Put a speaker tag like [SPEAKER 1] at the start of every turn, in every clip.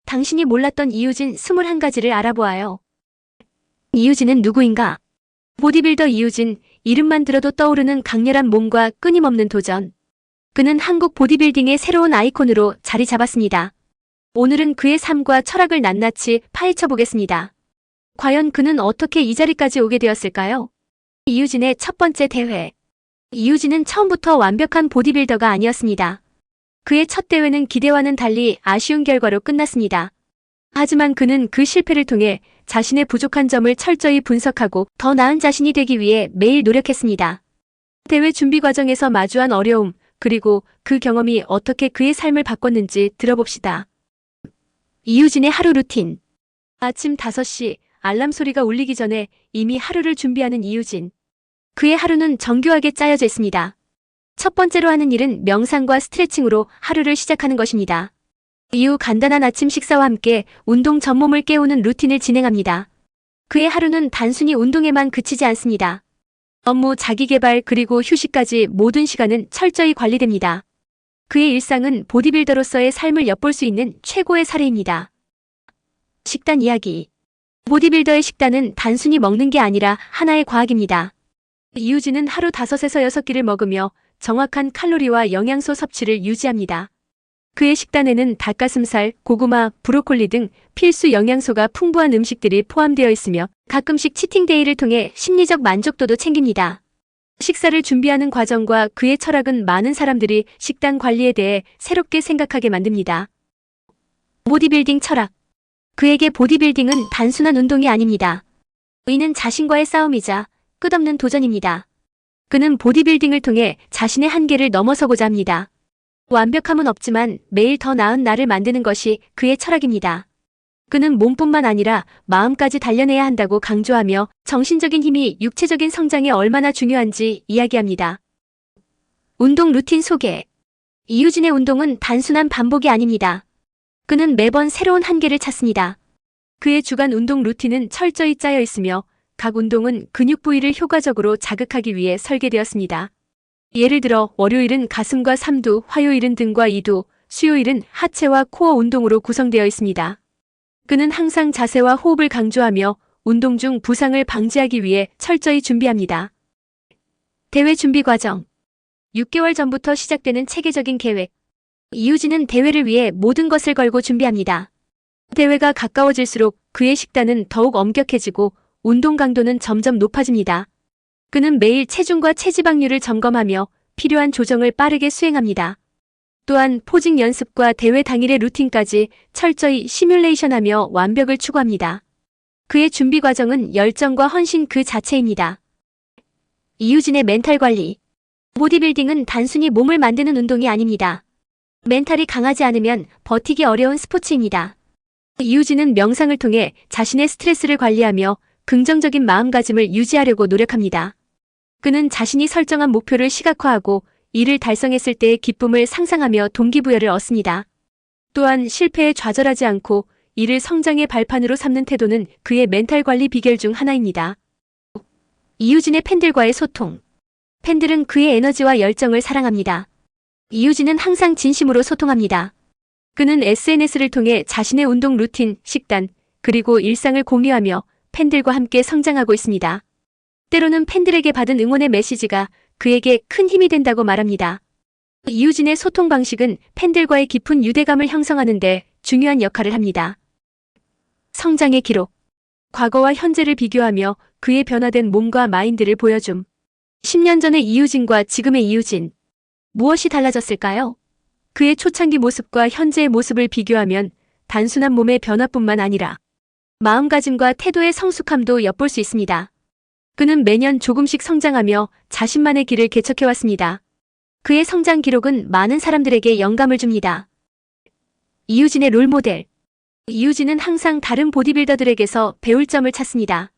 [SPEAKER 1] 당신이 몰랐던 이유진 21가지를 알아보아요. 이유진은 누구인가? 보디빌더 이유진, 이름만 들어도 떠오르는 강렬한 몸과 끊임없는 도전. 그는 한국 보디빌딩의 새로운 아이콘으로 자리 잡았습니다. 오늘은 그의 삶과 철학을 낱낱이 파헤쳐 보겠습니다. 과연 그는 어떻게 이 자리까지 오게 되었을까요? 이유진의 첫 번째 대회. 이유진은 처음부터 완벽한 보디빌더가 아니었습니다. 그의 첫 대회는 기대와는 달리 아쉬운 결과로 끝났습니다. 하지만 그는 그 실패를 통해 자신의 부족한 점을 철저히 분석하고 더 나은 자신이 되기 위해 매일 노력했습니다. 대회 준비 과정에서 마주한 어려움, 그리고 그 경험이 어떻게 그의 삶을 바꿨는지 들어봅시다. 이유진의 하루 루틴. 아침 5시 알람 소리가 울리기 전에 이미 하루를 준비하는 이유진. 그의 하루는 정교하게 짜여져 있습니다. 첫 번째로 하는 일은 명상과 스트레칭으로 하루를 시작하는 것입니다. 이후 간단한 아침 식사와 함께 운동 전 몸을 깨우는 루틴을 진행합니다. 그의 하루는 단순히 운동에만 그치지 않습니다. 업무, 자기개발, 그리고 휴식까지 모든 시간은 철저히 관리됩니다. 그의 일상은 보디빌더로서의 삶을 엿볼 수 있는 최고의 사례입니다. 식단 이야기. 보디빌더의 식단은 단순히 먹는 게 아니라 하나의 과학입니다. 이유진은 하루 5에서 6끼를 먹으며 정확한 칼로리와 영양소 섭취를 유지합니다. 그의 식단에는 닭가슴살, 고구마, 브로콜리 등 필수 영양소가 풍부한 음식들이 포함되어 있으며 가끔씩 치팅데이를 통해 심리적 만족도도 챙깁니다. 식사를 준비하는 과정과 그의 철학은 많은 사람들이 식단 관리에 대해 새롭게 생각하게 만듭니다. 보디빌딩 철학. 그에게 보디빌딩은 단순한 운동이 아닙니다. 이는 자신과의 싸움이자 끝없는 도전입니다. 그는 보디빌딩을 통해 자신의 한계를 넘어서고자 합니다. 완벽함은 없지만 매일 더 나은 나를 만드는 것이 그의 철학입니다. 그는 몸뿐만 아니라 마음까지 단련해야 한다고 강조하며 정신적인 힘이 육체적인 성장에 얼마나 중요한지 이야기합니다. 운동 루틴 소개. 이유진의 운동은 단순한 반복이 아닙니다. 그는 매번 새로운 한계를 찾습니다. 그의 주간 운동 루틴은 철저히 짜여 있으며 각 운동은 근육 부위를 효과적으로 자극하기 위해 설계되었습니다. 예를 들어 월요일은 가슴과 삼두, 화요일은 등과 이두, 수요일은 하체와 코어 운동으로 구성되어 있습니다. 그는 항상 자세와 호흡을 강조하며 운동 중 부상을 방지하기 위해 철저히 준비합니다. 대회 준비 과정. 6개월 전부터 시작되는 체계적인 계획. 이유진은 대회를 위해 모든 것을 걸고 준비합니다. 대회가 가까워질수록 그의 식단은 더욱 엄격해지고 운동 강도는 점점 높아집니다. 그는 매일 체중과 체지방률을 점검하며 필요한 조정을 빠르게 수행합니다. 또한 포징 연습과 대회 당일의 루틴까지 철저히 시뮬레이션하며 완벽을 추구합니다. 그의 준비 과정은 열정과 헌신 그 자체입니다. 이유진의 멘탈 관리. 보디빌딩은 단순히 몸을 만드는 운동이 아닙니다. 멘탈이 강하지 않으면 버티기 어려운 스포츠입니다. 이유진은 명상을 통해 자신의 스트레스를 관리하며 긍정적인 마음가짐을 유지하려고 노력합니다. 그는 자신이 설정한 목표를 시각화하고 이를 달성했을 때의 기쁨을 상상하며 동기부여를 얻습니다. 또한 실패에 좌절하지 않고 이를 성장의 발판으로 삼는 태도는 그의 멘탈 관리 비결 중 하나입니다. 이유진의 팬들과의 소통. 팬들은 그의 에너지와 열정을 사랑합니다. 이유진은 항상 진심으로 소통합니다. 그는 SNS를 통해 자신의 운동 루틴, 식단, 그리고 일상을 공유하며 팬들과 함께 성장하고 있습니다. 때로는 팬들에게 받은 응원의 메시지가 그에게 큰 힘이 된다고 말합니다. 이유진의 소통 방식은 팬들과의 깊은 유대감을 형성하는 데 중요한 역할을 합니다. 성장의 기록. 과거와 현재를 비교하며 그의 변화된 몸과 마인드를 보여줌. 10년 전의 이유진과 지금의 이유진. 무엇이 달라졌을까요? 그의 초창기 모습과 현재의 모습을 비교하면 단순한 몸의 변화뿐만 아니라 마음가짐과 태도의 성숙함도 엿볼 수 있습니다. 그는 매년 조금씩 성장하며 자신만의 길을 개척해왔습니다. 그의 성장 기록은 많은 사람들에게 영감을 줍니다. 이유진의 롤모델. 이유진은 항상 다른 보디빌더들에게서 배울 점을 찾습니다.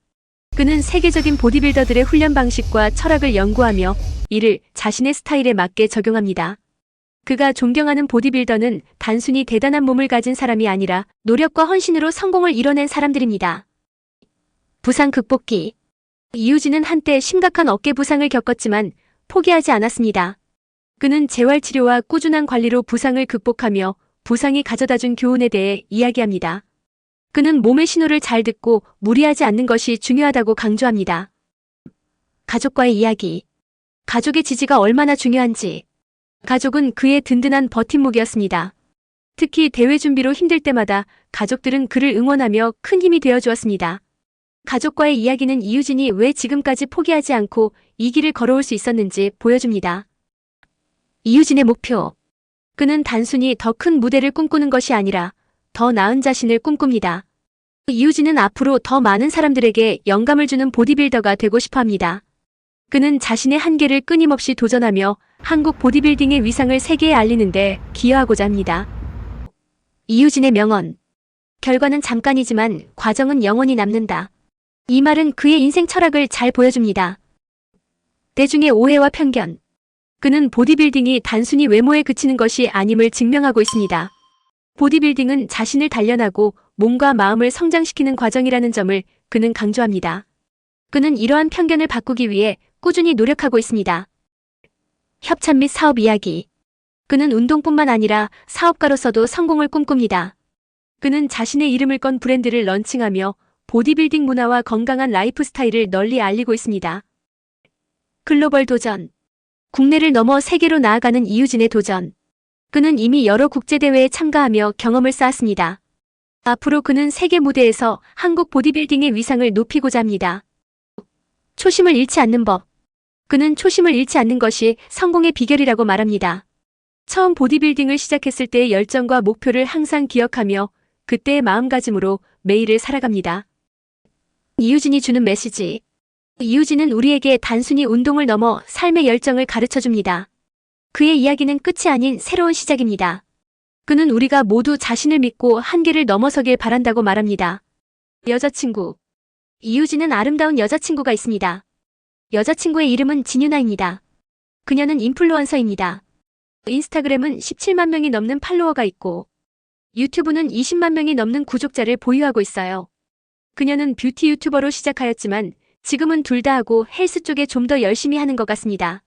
[SPEAKER 1] 그는 세계적인 보디빌더들의 훈련 방식과 철학을 연구하며 이를 자신의 스타일에 맞게 적용합니다. 그가 존경하는 보디빌더는 단순히 대단한 몸을 가진 사람이 아니라 노력과 헌신으로 성공을 이뤄낸 사람들입니다. 부상 극복기. 이유진은 한때 심각한 어깨 부상을 겪었지만 포기하지 않았습니다. 그는 재활치료와 꾸준한 관리로 부상을 극복하며 부상이 가져다준 교훈에 대해 이야기합니다. 그는 몸의 신호를 잘 듣고 무리하지 않는 것이 중요하다고 강조합니다. 가족과의 이야기. 가족의 지지가 얼마나 중요한지. 가족은 그의 든든한 버팀목이었습니다. 특히 대회 준비로 힘들 때마다 가족들은 그를 응원하며 큰 힘이 되어 주었습니다. 가족과의 이야기는 이유진이 왜 지금까지 포기하지 않고 이 길을 걸어올 수 있었는지 보여줍니다. 이유진의 목표. 그는 단순히 더 큰 무대를 꿈꾸는 것이 아니라 더 나은 자신을 꿈꿉니다. 이유진은 앞으로 더 많은 사람들에게 영감을 주는 보디빌더가 되고 싶어 합니다. 그는 자신의 한계를 끊임없이 도전하며 한국 보디빌딩의 위상을 세계에 알리는데 기여하고자 합니다. 이유진의 명언. 결과는 잠깐이지만 과정은 영원히 남는다. 이 말은 그의 인생 철학을 잘 보여줍니다. 대중의 오해와 편견. 그는 보디빌딩이 단순히 외모에 그치는 것이 아님을 증명하고 있습니다. 보디빌딩은 자신을 단련하고 몸과 마음을 성장시키는 과정이라는 점을 그는 강조합니다. 그는 이러한 편견을 바꾸기 위해 꾸준히 노력하고 있습니다. 협찬 및 사업 이야기. 그는 운동뿐만 아니라 사업가로서도 성공을 꿈꿉니다. 그는 자신의 이름을 건 브랜드를 런칭하며 보디빌딩 문화와 건강한 라이프 스타일을 널리 알리고 있습니다. 글로벌 도전. 국내를 넘어 세계로 나아가는 이유진의 도전. 그는 이미 여러 국제대회에 참가하며 경험을 쌓았습니다. 앞으로 그는 세계 무대에서 한국 보디빌딩의 위상을 높이고자 합니다. 초심을 잃지 않는 법. 그는 초심을 잃지 않는 것이 성공의 비결이라고 말합니다. 처음 보디빌딩을 시작했을 때의 열정과 목표를 항상 기억하며 그때의 마음가짐으로 매일을 살아갑니다. 이유진이 주는 메시지. 이유진은 우리에게 단순히 운동을 넘어 삶의 열정을 가르쳐줍니다. 그의 이야기는 끝이 아닌 새로운 시작입니다. 그는 우리가 모두 자신을 믿고 한계를 넘어서길 바란다고 말합니다. 여자친구. 이유진은 아름다운 여자친구가 있습니다. 여자친구의 이름은 진유나입니다. 그녀는 인플루언서입니다. 인스타그램은 17만 명이 넘는 팔로워가 있고 유튜브는 20만 명이 넘는 구독자를 보유하고 있어요. 그녀는 뷰티 유튜버로 시작하였지만 지금은 둘 다 하고 헬스 쪽에 좀 더 열심히 하는 것 같습니다.